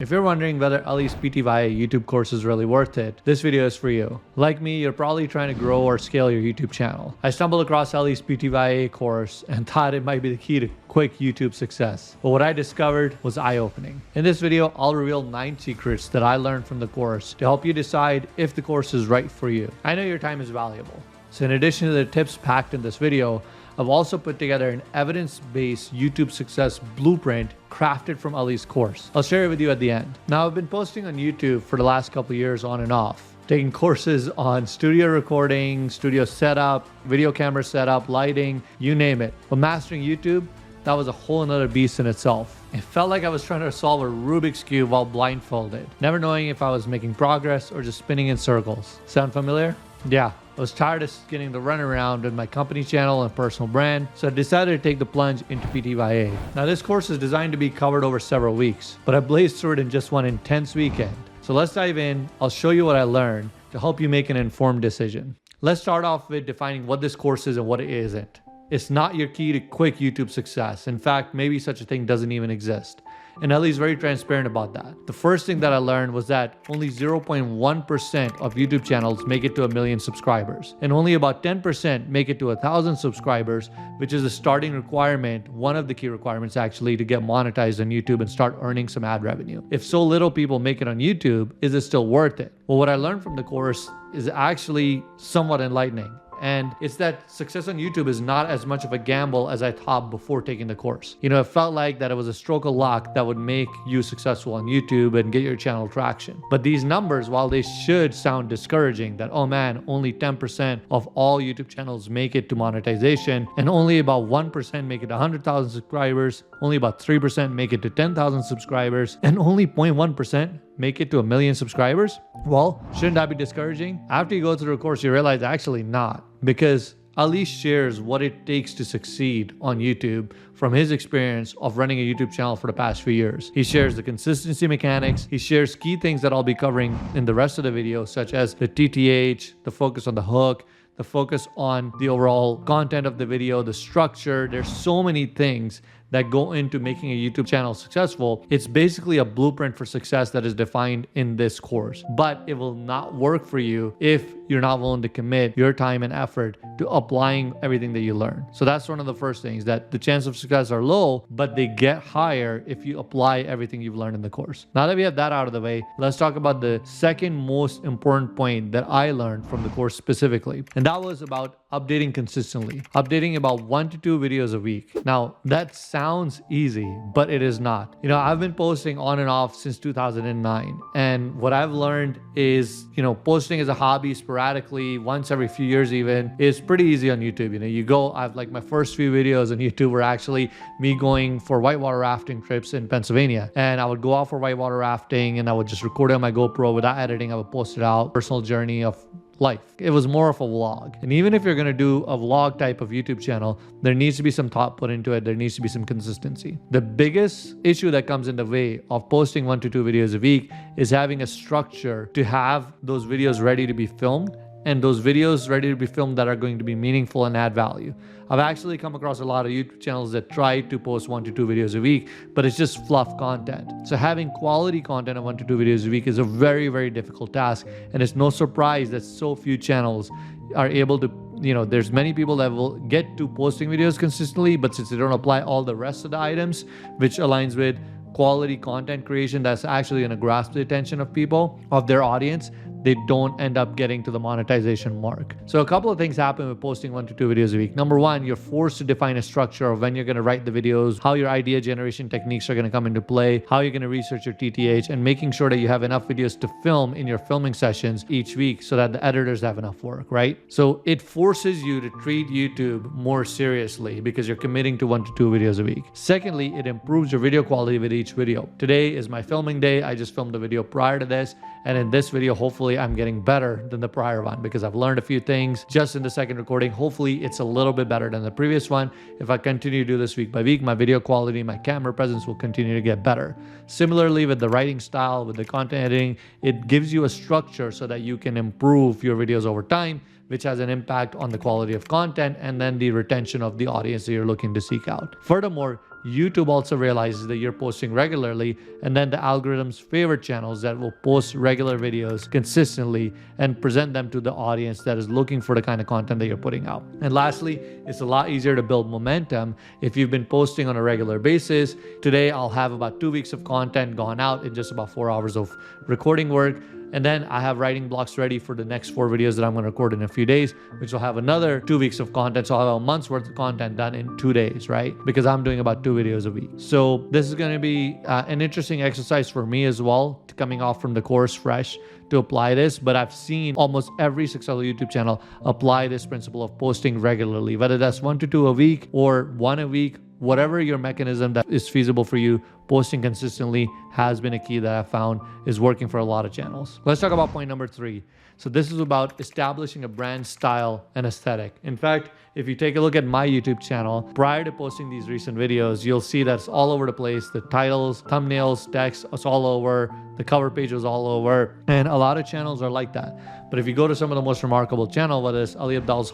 If you're wondering whether Ali's PT via YouTube course is really worth it, this video is for you. Like me, you're probably trying to grow or scale your YouTube channel. I stumbled across Ali's PT via course and thought it might be the key to quick YouTube success. But what I discovered was eye-opening. In this video, I'll reveal 9 secrets that I learned from the course to help you decide if the course is right for you. I know your time is valuable. So in addition to the tips packed in this video, I've also put together an evidence-based YouTube success blueprint crafted from Ali's course. I'll share it with you at the end. Now, I've been posting on YouTube for the last couple of years on and off, taking courses on studio recording, studio setup, video camera setup, lighting, you name it. But mastering YouTube, that was a whole nother beast in itself. It felt like I was trying to solve a Rubik's Cube while blindfolded, never knowing if I was making progress or just spinning in circles. Sound familiar? Yeah. I was tired of getting the runaround with my company channel and personal brand, so I decided to take the plunge into PT via. Now, this course is designed to be covered over several weeks, but I blazed through it in just one intense weekend. So let's dive in. I'll show you what I learned to help you make an informed decision. Let's start off with defining what this course is and what it isn't. It's not your key to quick YouTube success. In fact, maybe such a thing doesn't even exist. And Ali's very transparent about that. The first thing that I learned was that only 0.1% of YouTube channels make it to 1 million subscribers. And only about 10% make it to 1,000 subscribers, which is a starting requirement, one of the key requirements actually, to get monetized on YouTube and start earning some ad revenue. If so little people make it on YouTube, is it still worth it? Well, what I learned from the course is actually somewhat enlightening. And it's that success on YouTube is not as much of a gamble as I thought before taking the course. You know, it felt like that it was a stroke of luck that would make you successful on YouTube and get your channel traction. But these numbers, while they should sound discouraging, that, oh man, only 10% of all YouTube channels make it to monetization, and only about 1% make it to 100,000 subscribers, only about 3% make it to 10,000 subscribers, and only 0.1% make it to 1 million subscribers? Well, shouldn't that be discouraging? After you go through the course, you realize actually not, because Ali shares what it takes to succeed on YouTube from his experience of running a YouTube channel for the past few years. He shares the consistency mechanics. He shares key things that I'll be covering in the rest of the video, such as the TTH, the focus on the hook, the focus on the overall content of the video, the structure. There's so many things that go into making a YouTube channel successful. It's basically a blueprint for success that is defined in this course, but it will not work for you if you're not willing to commit your time and effort to applying everything that you learn. So that's one of the first things, that the chances of success are low, but they get higher if you apply everything you've learned in the course. Now that we have that out of the way, let's talk about the second most important point that I learned from the course specifically. And that was about updating consistently, updating about 1 to 2 videos a week. Now that sounds easy, but it is not. You know, I've been posting on and off since 2009. And what I've learned is, you know, posting as a hobby sporadically, once every few years even, is pretty easy on YouTube. You know, you go, I've like my first few videos on YouTube were actually me going for whitewater rafting trips in Pennsylvania. And I would go out for whitewater rafting and I would just record it on my GoPro without editing. I would post it out, personal journey of life. It was more of a vlog. And even if you're going to do a vlog type of YouTube channel, there needs to be some thought put into it. There needs to be some consistency. The biggest issue that comes in the way of posting 1 to 2 videos a week is having a structure to have those videos ready to be filmed, and those videos ready to be filmed that are going to be meaningful and add value. I've actually come across a lot of YouTube channels that try to post 1 to 2 videos a week, but it's just fluff content. So having quality content of 1 to 2 videos a week is a very, very difficult task. And it's no surprise that so few channels are able to, you know, there's many people that will get to posting videos consistently, but since they don't apply all the rest of the items, which aligns with quality content creation that's actually going to grasp the attention of people, of their audience, they don't end up getting to the monetization mark. So a couple of things happen with posting 1 to 2 videos a week. Number one, you're forced to define a structure of when you're going to write the videos, how your idea generation techniques are going to come into play, how you're going to research your TTH, and making sure that you have enough videos to film in your filming sessions each week so that the editors have enough work, right? So it forces you to treat YouTube more seriously because you're committing to 1 to 2 videos a week. Secondly, it improves your video quality with each video. Today is my filming day. I just filmed a video prior to this, and in this video, hopefully I'm getting better than the prior one because I've learned a few things just in the second recording. Hopefully it's a little bit better than the previous one. If I continue to do this week by week, my video quality, my camera presence will continue to get better. Similarly, with the writing style, with the content editing, it gives you a structure so that you can improve your videos over time, which has an impact on the quality of content and then the retention of the audience that you're looking to seek out. Furthermore, YouTube also realizes that you're posting regularly, and then the algorithm's favorite channels that will post regular videos consistently and present them to the audience that is looking for the kind of content that you're putting out. And lastly, it's a lot easier to build momentum if you've been posting on a regular basis. Today, I'll have about 2 weeks of content gone out in just about 4 hours of recording work. And then I have writing blocks ready for the next 4 videos that I'm going to record in a few days, which will have another 2 weeks of content. So I'll have a month's worth of content done in 2 days, right? Because I'm doing about 2 videos a week. So this is going to be an interesting exercise for me as well, coming off from the course fresh to apply this. But I've seen almost every successful YouTube channel apply this principle of posting regularly, whether that's 1 to 2 a week or 1 a week. Whatever your mechanism that is feasible for you, posting consistently has been a key that I've found is working for a lot of channels. Let's talk about point number 3. So this is about establishing a brand style and aesthetic. In fact, if you take a look at my YouTube channel, prior to posting these recent videos, you'll see that it's all over the place. The titles, thumbnails, text, it's all over. The cover page is all over. And a lot of channels are like that. But if you go to some of the most remarkable channels, whether it's Ali Abdaal's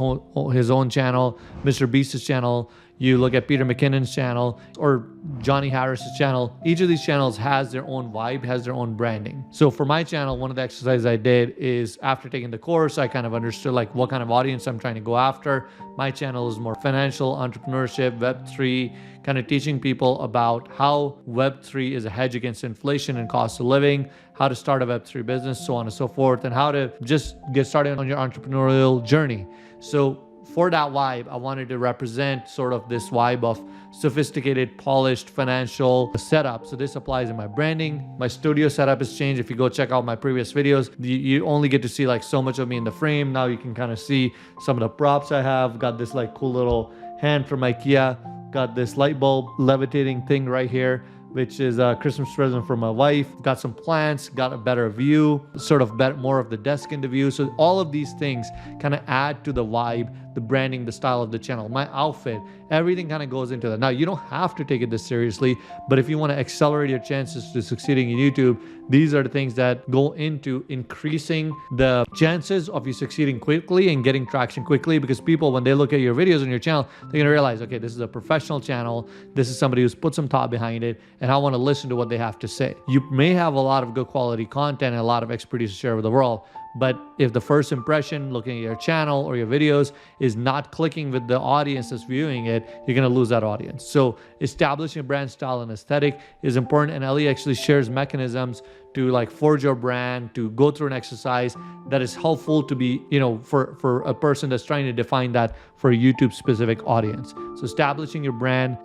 his own channel, Mr. Beast's channel, you look at Peter McKinnon's channel or Johnny Harris's channel, each of these channels has their own vibe, has their own branding. So for my channel, one of the exercises I did is after taking the course, I kind of understood like what kind of audience I'm trying to go after. My channel is more financial, entrepreneurship, Web3, kind of teaching people about how Web3 is a hedge against inflation and cost of living, how to start a Web3 business, so on and so forth, and how to just get started on your entrepreneurial journey. So for that vibe, I wanted to represent sort of this vibe of sophisticated, polished financial setup. So this applies in my branding. My studio setup has changed. If you go check out my previous videos, you only get to see like so much of me in the frame. Now you can kind of see some of the props I have. Got this like cool little hand from IKEA. Got this light bulb levitating thing right here, which is a Christmas present for my wife. Got some plants, got a better view, sort of more of the desk in the view. So all of these things kind of add to the vibe, the branding, the style of the channel, my outfit, everything kind of goes into that. Now, you don't have to take it this seriously, but if you want to accelerate your chances to succeeding in YouTube, these are the things that go into increasing the chances of you succeeding quickly and getting traction quickly, because people, when they look at your videos on your channel, they're going to realize, okay, this is a professional channel. This is somebody who's put some thought behind it, and I want to listen to what they have to say. You may have a lot of good quality content and a lot of expertise to share with the world, but if the first impression looking at your channel or your videos is not clicking with the audience that's viewing it, you're going to lose that audience. So establishing a brand style and aesthetic is important. And Ali actually shares mechanisms to like forge your brand, to go through an exercise that is helpful to be, for a person that's trying to define that for a YouTube specific audience. So establishing your brand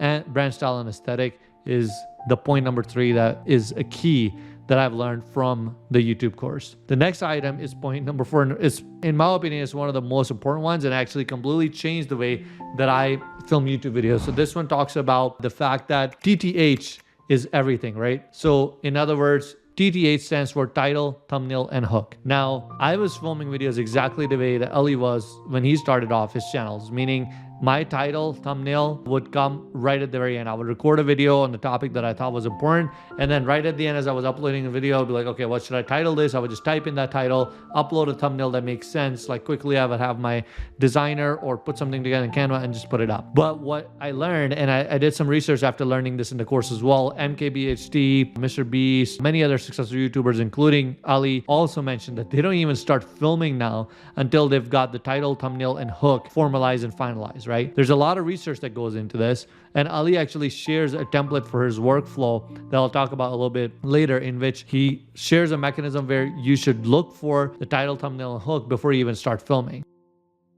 style and aesthetic is the point number 3 that is a key that I've learned from the YouTube course. The next item is point number 4. It's, in my opinion, is one of the most important ones and actually completely changed the way that I film YouTube videos. So this one talks about the fact that TTH is everything, right? So in other words, TTH stands for title, thumbnail, and hook. Now, I was filming videos exactly the way that Ali was when he started off his channels, meaning my title, thumbnail would come right at the very end. I would record a video on the topic that I thought was important. And then right at the end, as I was uploading a video, I'd be like, okay, what should I title this? I would just type in that title, upload a thumbnail that makes sense. Like quickly, I would have my designer or put something together in Canva and just put it up. But what I learned, and I did some research after learning this in the course as well, MKBHD, Mr. Beast, many other successful YouTubers, including Ali, also mentioned that they don't even start filming now until they've got the title, thumbnail, and hook formalized and finalized, right? There's a lot of research that goes into this. And Ali actually shares a template for his workflow that I'll talk about a little bit later, in which he shares a mechanism where you should look for the title, thumbnail, and hook before you even start filming.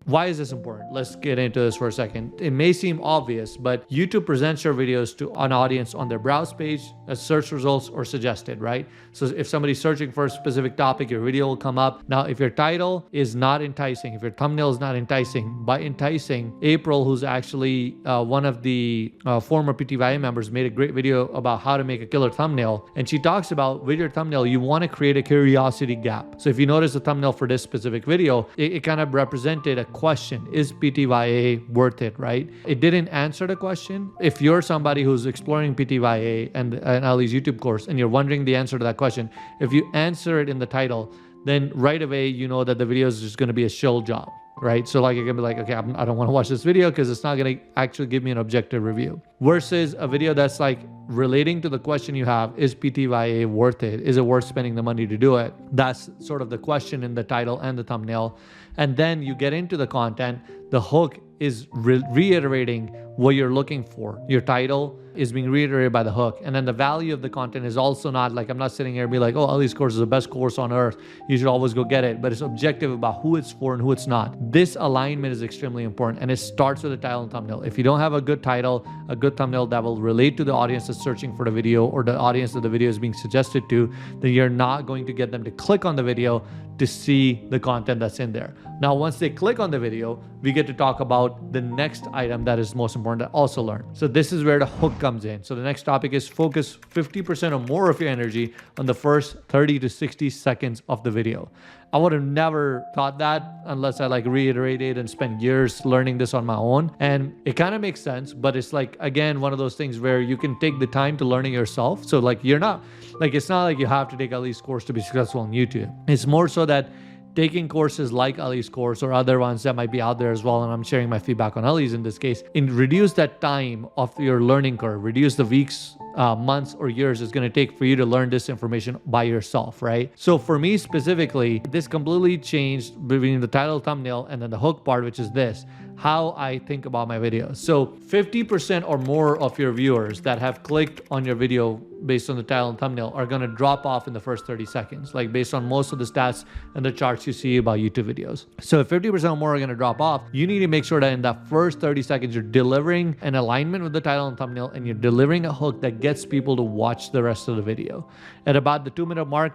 Why is this important? Let's get into this for a second. It may seem obvious, but YouTube presents your videos to an audience on their browse page as search results or suggested, right? So if somebody's searching for a specific topic, your video will come up. Now, if your title is not enticing, if your thumbnail is not enticing, by enticing, April, who's actually one of the former PTYA members, made a great video about how to make a killer thumbnail. And she talks about with your thumbnail, you want to create a curiosity gap. So if you notice the thumbnail for this specific video, it kind of represented a question: is PTYA worth it, right? It didn't answer the question. If you're somebody who's exploring PTYA and Ali's YouTube course and you're wondering the answer to that question, if you answer it in the title, then right away you know that the video is just going to be a shill job. right? So like, it can be like, okay, I don't want to watch this video because it's not going to actually give me an objective review, versus a video that's like relating to the question you have. Is PTYA worth it? Is it worth spending the money to do it? That's sort of the question in the title and the thumbnail. And then you get into the content. The hook is reiterating what you're looking for. Your title is being reiterated by the hook. And then the value of the content is also not like, I'm not sitting here and be like, oh, Ali's course is the best course on earth, you should always go get it. But it's objective about who it's for and who it's not. This alignment is extremely important, and it starts with the title and thumbnail. If you don't have a good title, a good thumbnail that will relate to the audience that's searching for the video, or the audience that the video is being suggested to, then you're not going to get them to click on the video to see the content that's in there. Now, once they click on the video, we get to talk about the next item that is most important to also learn. So this is where the hook comes in. So the next topic is focus 50% or more of your energy on the first 30 to 60 seconds of the video. I would have never thought that unless I like reiterated and spent years learning this on my own. And it kind of makes sense, but it's like, again, one of those things where you can take the time to learning yourself. So like, you're not like, it's not like you have to take Ali's course to be successful on YouTube. It's more so that taking courses like Ali's course or other ones that might be out there as well, and I'm sharing my feedback on Ali's in this case, and reduce that time of your learning curve, reduce the weeks, months, or years it's going to take for you to learn this information by yourself, right? So for me specifically, this completely changed between the title, thumbnail, and then the hook part, which is this, how I think about my videos. So 50% or more of your viewers that have clicked on your video based on the title and thumbnail are going to drop off in the first 30 seconds, like based on most of the stats and the charts you see about YouTube videos. So if 50% or more are going to drop off, you need to make sure that in that first 30 seconds, you're delivering an alignment with the title and thumbnail, and you're delivering a hook that gets people to watch the rest of the video. At about the 2-minute mark,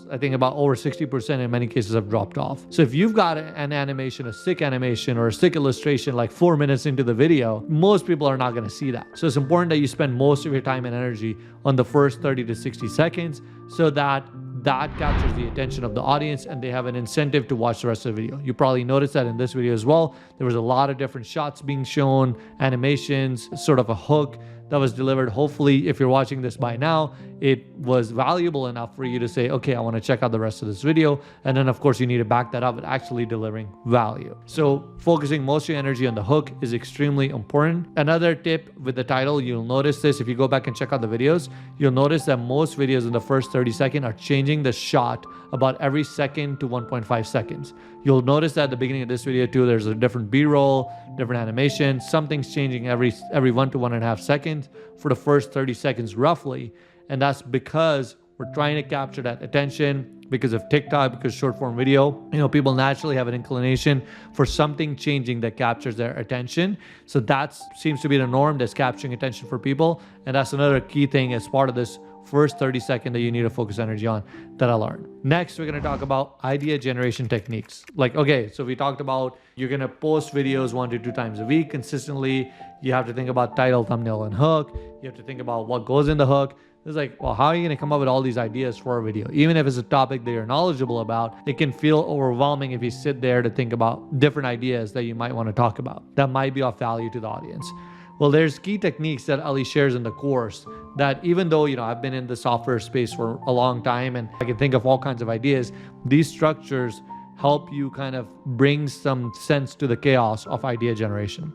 I think about over 60% in many cases have dropped off. So if you've got an animation, a stick animation or a stick illustration, like 4 minutes into the video, most people are not going to see that. So it's important that you spend most of your time and energy on the first 30 to 60 seconds so that captures the attention of the audience and they have an incentive to watch the rest of the video. You probably noticed that in this video as well. There was a lot of different shots being shown, animations, sort of a hook that was delivered. Hopefully, if you're watching this by now, it was valuable enough for you to say, okay, I want to check out the rest of this video. And then of course you need to back that up with actually delivering value. So focusing most of your energy on the hook is extremely important. Another tip with the title, you'll notice this, if you go back and check out the videos, you'll notice that most videos in the first 30 seconds are changing the shot about every second to 1.5 seconds. You'll notice that at the beginning of this video too, there's a different B-roll, different animation, something's changing every 1 to 1.5 seconds for the first 30 seconds roughly. And that's because we're trying to capture that attention because of TikTok, because short form video, people naturally have an inclination for something changing that captures their attention. So that seems to be the norm, that's capturing attention for people. And that's another key thing as part of this first 30 seconds that you need to focus energy on that I learned. Next, we're going to talk about idea generation techniques. Like, okay, so we talked about you're going to post videos 1 to 2 times a week consistently. You have to think about title, thumbnail, and hook. You have to think about what goes in the hook. It's like, well, how are you going to come up with all these ideas for a video? Even if it's a topic that you're knowledgeable about, it can feel overwhelming if you sit there to think about different ideas that you might want to talk about that might be of value to the audience. Well, there's key techniques that Ali shares in the course that even though, I've been in the software space for a long time and I can think of all kinds of ideas, these structures help you kind of bring some sense to the chaos of idea generation.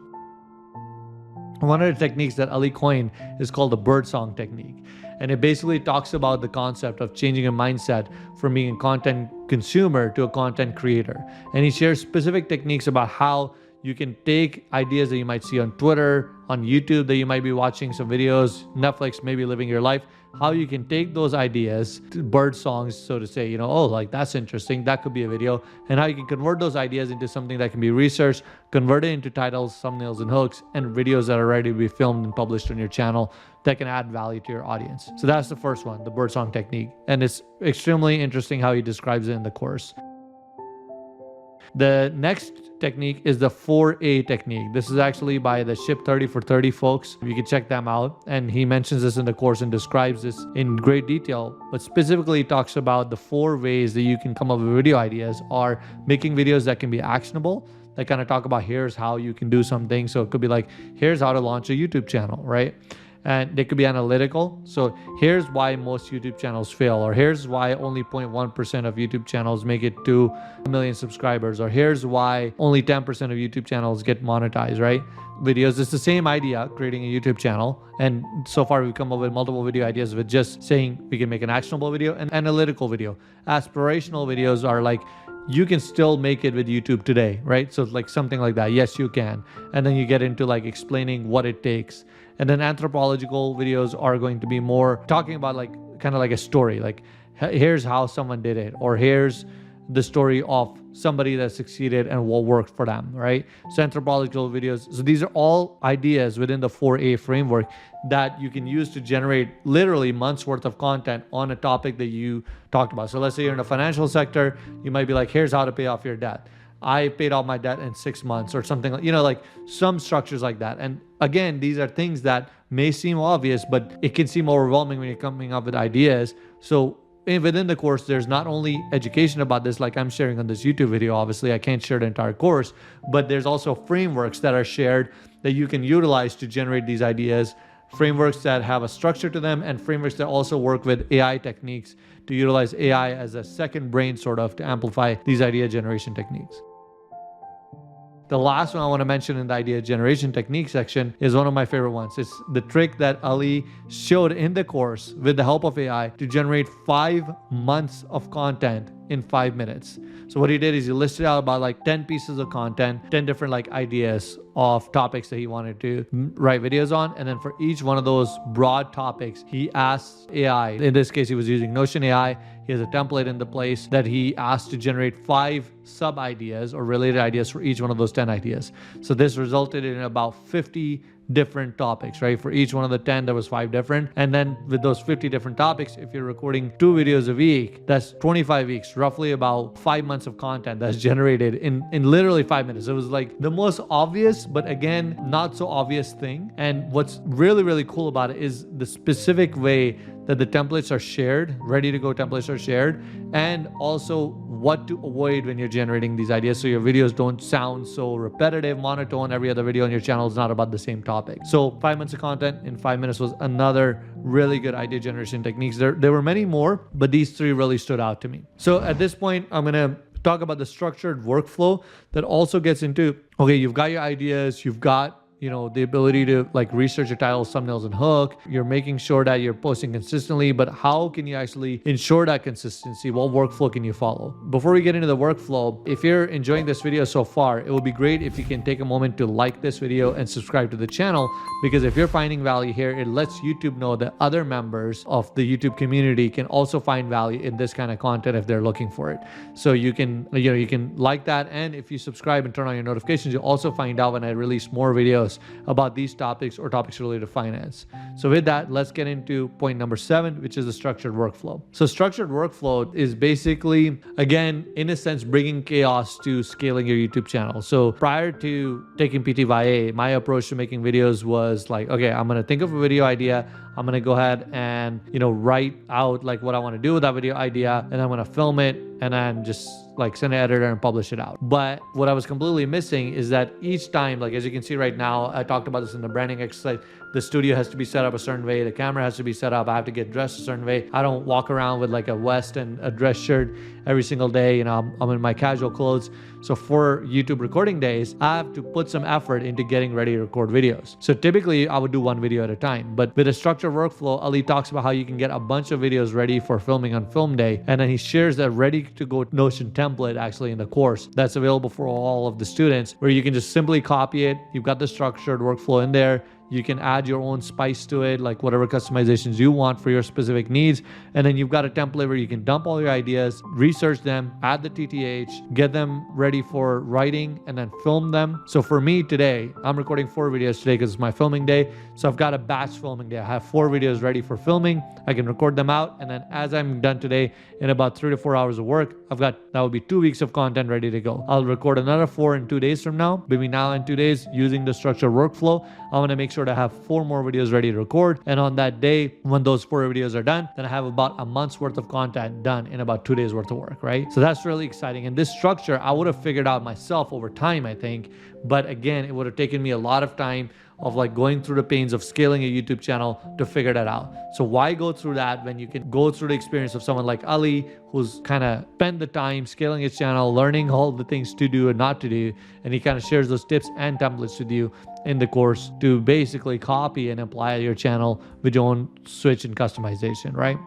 One of the techniques that Ali coined is called the Birdsong Technique. And it basically talks about the concept of changing a mindset from being a content consumer to a content creator. And he shares specific techniques about how you can take ideas that you might see on Twitter, on YouTube, that you might be watching some videos, Netflix, maybe living your life, how you can take those ideas to bird songs, so to say, oh, like that's interesting, that could be a video, and how you can convert those ideas into something that can be researched, converted into titles, thumbnails, and hooks, and videos that are ready to be filmed and published on your channel that can add value to your audience. So that's the first one, the Birdsong Technique. And it's extremely interesting how he describes it in the course. The next technique is the 4A technique. This is actually by the Ship 30 for 30 folks. You can check them out. And he mentions this in the course and describes this in great detail. But specifically talks about the 4 ways that you can come up with video ideas are making videos that can be actionable. They kind of talk about here's how you can do something. So it could be like, here's how to launch a YouTube channel, right? and they could be analytical. So here's why most YouTube channels fail, or here's why only 0.1% of YouTube channels make it to 1 million subscribers, or here's why only 10% of YouTube channels get monetized, right? Videos, it's the same idea, creating a YouTube channel. And so far we've come up with multiple video ideas with just saying we can make an actionable video and analytical video. Aspirational videos are like, you can still make it with YouTube today, right? So like something like that. Yes, you can. And then you get into like explaining what it takes. And then anthropological videos are going to be more talking about like kind of like a story, like here's how someone did it, or here's the story of somebody that succeeded and what worked for them, right? So anthropological videos. So these are all ideas within the 4A framework that you can use to generate literally months worth of content on a topic that you talked about. So let's say you're in the financial sector, you might be like, here's how to pay off your debt. I paid off my debt in 6 months, or something like, like some structures like that. And again, these are things that may seem obvious, but it can seem overwhelming when you're coming up with ideas. So within the course, there's not only education about this, like I'm sharing on this YouTube video. Obviously, I can't share the entire course, but there's also frameworks that are shared that you can utilize to generate these ideas, frameworks that have a structure to them, and frameworks that also work with AI techniques to utilize AI as a second brain sort of to amplify these idea generation techniques. The last one I want to mention in the idea generation technique section is one of my favorite ones. It's the trick that Ali showed in the course with the help of AI to generate 5 months of content in 5 minutes. So what he did is he listed out about like 10 pieces of content, 10 different like ideas of topics that he wanted to write videos on. And then for each one of those broad topics, he asked AI, in this case, he was using Notion AI. He has a template in the place that he asked to generate 5 sub ideas or related ideas for each one of those 10 ideas. So this resulted in about 50 different topics, right? For each one of the 10, there was 5 different. And then with those 50 different topics, if you're recording 2 videos a week, that's 25 weeks, roughly about 5 months of content that's generated in literally 5 minutes. It was like the most obvious, but again, not so obvious thing. And what's really, really cool about it is the specific way that the templates are shared, ready to go templates are shared, and also what to avoid when you're generating these ideas so your videos don't sound so repetitive, monotone. Every other video on your channel is not about the same topic. So 5 months of content in 5 minutes was another really good idea generation techniques. There were many more, but these 3 really stood out to me. So at this point, I'm gonna talk about the structured workflow that also gets into, okay, you've got your ideas, you've got the ability to like research your titles, thumbnails, and hook. You're making sure that you're posting consistently, but how can you actually ensure that consistency? What workflow can you follow? Before we get into the workflow, if you're enjoying this video so far, it would be great if you can take a moment to like this video and subscribe to the channel, because if you're finding value here, it lets YouTube know that other members of the YouTube community can also find value in this kind of content if they're looking for it. So you can like that, and if you subscribe and turn on your notifications, you'll also find out when I release more videos about these topics or topics related to finance. So with that, let's get into point number 7, which is the structured workflow. So structured workflow is basically, again, in a sense, bringing chaos to scaling your YouTube channel. So prior to taking PT-via, my approach to making videos was like, okay, I'm going to think of a video idea. I'm going to go ahead and, write out like what I want to do with that video idea, and I'm going to film it and then just like send an editor and publish it out. But what I was completely missing is that each time, like as you can see right now, I talked about this in the branding exercise, the studio has to be set up a certain way, the camera has to be set up, I have to get dressed a certain way. I don't walk around with like a vest and a dress shirt every single day. I'm in my casual clothes. So for YouTube recording days, I have to put some effort into getting ready to record videos. So typically I would do 1 video at a time, but with a structured workflow, Ali talks about how you can get a bunch of videos ready for filming on film day. And then he shares that ready to go Notion template actually in the course that's available for all of the students, where you can just simply copy it. You've got the structured workflow in there. You can add your own spice to it, like whatever customizations you want for your specific needs. And then you've got a template where you can dump all your ideas, research them, add the TTH, get them ready for writing, and then film them. So for me today, I'm recording 4 videos today because it's my filming day. So I've got a batch filming day. I have 4 videos ready for filming. I can record them out. And then as I'm done today, in about 3 to 4 hours of work, that would be 2 weeks of content ready to go. I'll record another 4 in 2 days from now. Between now and 2 days, using the structured workflow, I want to make sure to have 4 more videos ready to record. And on that day, when those 4 videos are done, then I have about a month's worth of content done in about 2 days worth of work, right? So that's really exciting. And this structure, I would have figured out myself over time, I think. But again, it would have taken me a lot of time, a of like going through the pains of scaling a YouTube channel to figure that out. So why go through that when you can go through the experience of someone like Ali, who's kind of spent the time scaling his channel, learning all the things to do and not to do, and he kind of shares those tips and templates with you in the course to basically copy and apply your channel with your own switch and customization, right?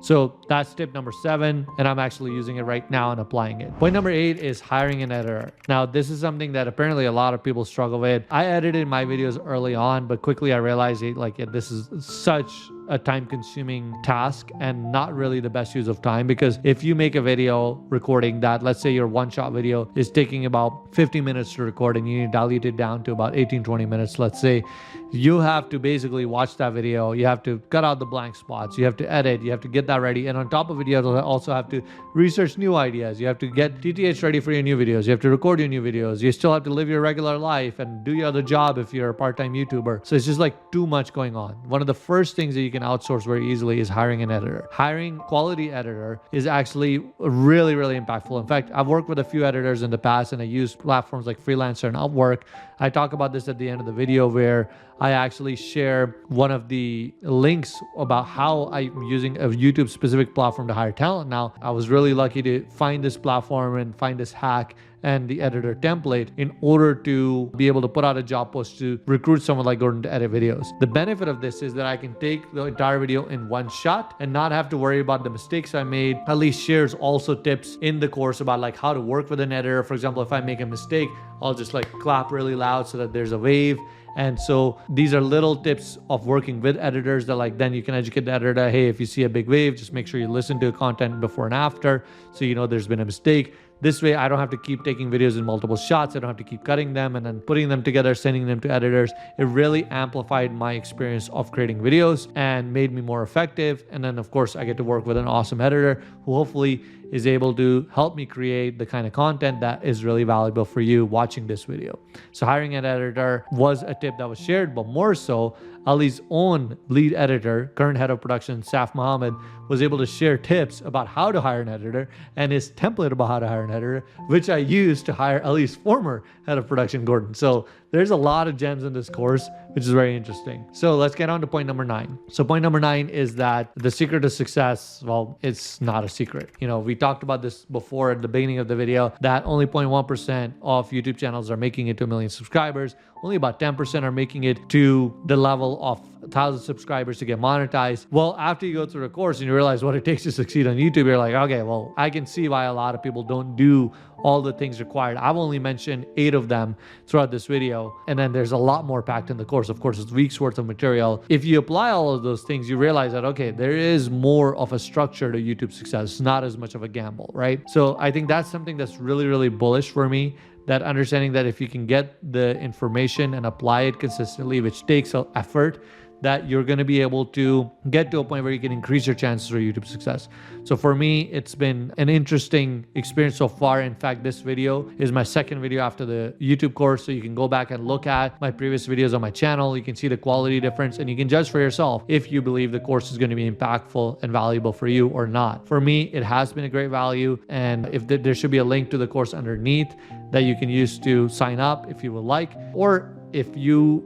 So that's tip number 7, and I'm actually using it right now and applying it. Point number 8 is hiring an editor. Now, this is something that apparently a lot of people struggle with. I edited my videos early on, but quickly I realized this is such a time-consuming task and not really the best use of time, because if you make a video recording that, let's say your one-shot video is taking about 50 minutes to record and you need to dilute it down to about 18-20 minutes, let's say, you have to basically watch that video. You have to cut out the blank spots. You have to edit. You have to get that ready. And on top of it, you also have to research new ideas. You have to get TTH ready for your new videos. You have to record your new videos. You still have to live your regular life and do your other job if you're a part-time YouTuber. So it's just like too much going on. One of the first things that you can outsource very easily is hiring an editor. Hiring quality editor is actually really, really impactful. In fact, I've worked with a few editors in the past, and I use platforms like Freelancer and Upwork. I talk about this at the end of the video, where I actually share one of the links about how I'm using a YouTube specific platform to hire talent. Now, I was really lucky to find this platform and find this hack and the editor template in order to be able to put out a job post to recruit someone like Gordon to edit videos. The benefit of this is that I can take the entire video in one shot and not have to worry about the mistakes I made. Ali shares also tips in the course about like how to work with an editor. For example, if I make a mistake, I'll just like clap really loud so that there's a wave. And so these are little tips of working with editors that like then you can educate the editor, hey, if you see a big wave, just make sure you listen to the content before and after so you know there's been a mistake. This way, I don't have to keep taking videos in multiple shots. I don't have to keep cutting them and then putting them together, sending them to editors. It really amplified my experience of creating videos and made me more effective. And then, of course, I get to work with an awesome editor who hopefully is able to help me create the kind of content that is really valuable for you watching this video. So hiring an editor was a tip that was shared, but more so, Ali's own lead editor, current head of production, Saf Mohammed, was able to share tips about how to hire an editor and his template about how to hire an editor, which I used to hire Ali's former head of production, Gordon. So there's a lot of gems in this course, which is very interesting. So let's get on to point number 9. So point number 9 is that the secret to success, well, it's not a secret. You know, we talked about this before at the beginning of the video, that only 0.1% of YouTube channels are making it to 1 million subscribers. Only about 10% are making it to the level of 1,000 subscribers to get monetized. Well, after you go through the course and you realize what it takes to succeed on YouTube, you're like, okay, well, I can see why a lot of people don't do all the things required. I've only mentioned 8 of them throughout this video, and then there's a lot more packed in the course. Of course, it's weeks worth of material. If you apply all of those things, you realize that, okay, there is more of a structure to YouTube success. It's not as much of a gamble, right? So I think that's something that's really, really bullish for me. That understanding that if you can get the information and apply it consistently, which takes effort, that you're going to be able to get to a point where you can increase your chances for YouTube success. So for me, it's been an interesting experience so far. In fact, this video is my second video after the YouTube course. So you can go back and look at my previous videos on my channel. You can see the quality difference and you can judge for yourself if you believe the course is going to be impactful and valuable for you or not. For me, it has been a great value. And if there should be a link to the course underneath that you can use to sign up if you would like, or if you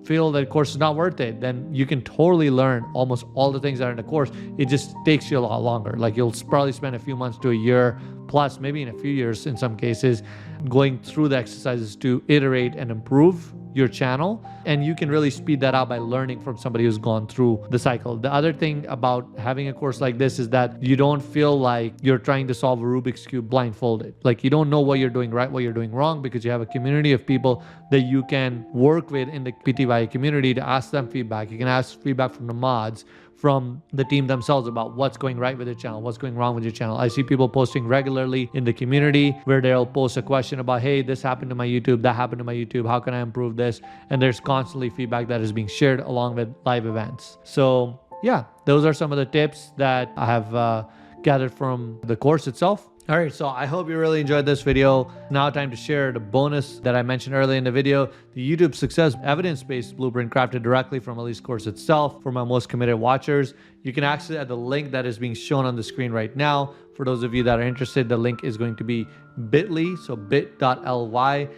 feel that course is not worth it, then you can totally learn almost all the things that are in the course. It just takes you a lot longer. Like you'll probably spend a few months to a year plus, maybe in a few years in some cases, going through the exercises to iterate and improve your channel. And you can really speed that up by learning from somebody who's gone through the cycle. The other thing about having a course like this is that you don't feel like you're trying to solve a Rubik's Cube blindfolded. Like you don't know what you're doing right, what you're doing wrong, because you have a community of people that you can work with in the PTYA community to ask them feedback. You can ask feedback from the mods, from the team themselves about what's going right with your channel, what's going wrong with your channel. I see people posting regularly in the community where they'll post a question about, hey, this happened to my YouTube, that happened to my YouTube, how can I improve this? And there's constantly feedback that is being shared along with live events. So yeah, those are some of the tips that I have gathered from the course itself. All right, so I hope you really enjoyed this video. Now time to share the bonus that I mentioned earlier in the video, the YouTube Success Evidence-Based Blueprint crafted directly from Ali's course itself for my most committed watchers. You can access it at the link that is being shown on the screen right now. For those of you that are interested, the link is going to be bit.ly, so bit.ly/Ali-.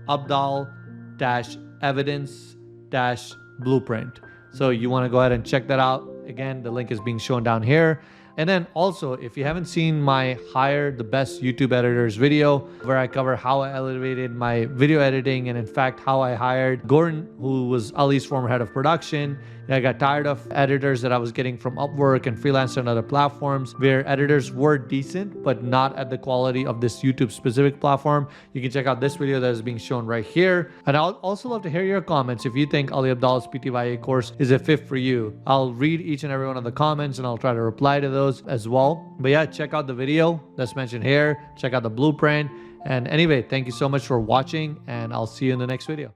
Abdaal-evidence-blueprint. So you want to go ahead and check that out. Again, the link is being shown down here. And then also, if you haven't seen my Hire the Best YouTube Editors video, where I cover how I elevated my video editing and in fact how I hired Gordon, who was Ali's former head of production. I got tired of editors that I was getting from Upwork and Freelancer and other platforms where editors were decent, but not at the quality of this YouTube specific platform. You can check out this video that is being shown right here. And I'll also love to hear your comments if you think Ali Abdaal's PTYA course is a fit for you. I'll read each and every one of the comments and I'll try to reply to those as well. But yeah, check out the video that's mentioned here. Check out the blueprint. And anyway, thank you so much for watching and I'll see you in the next video.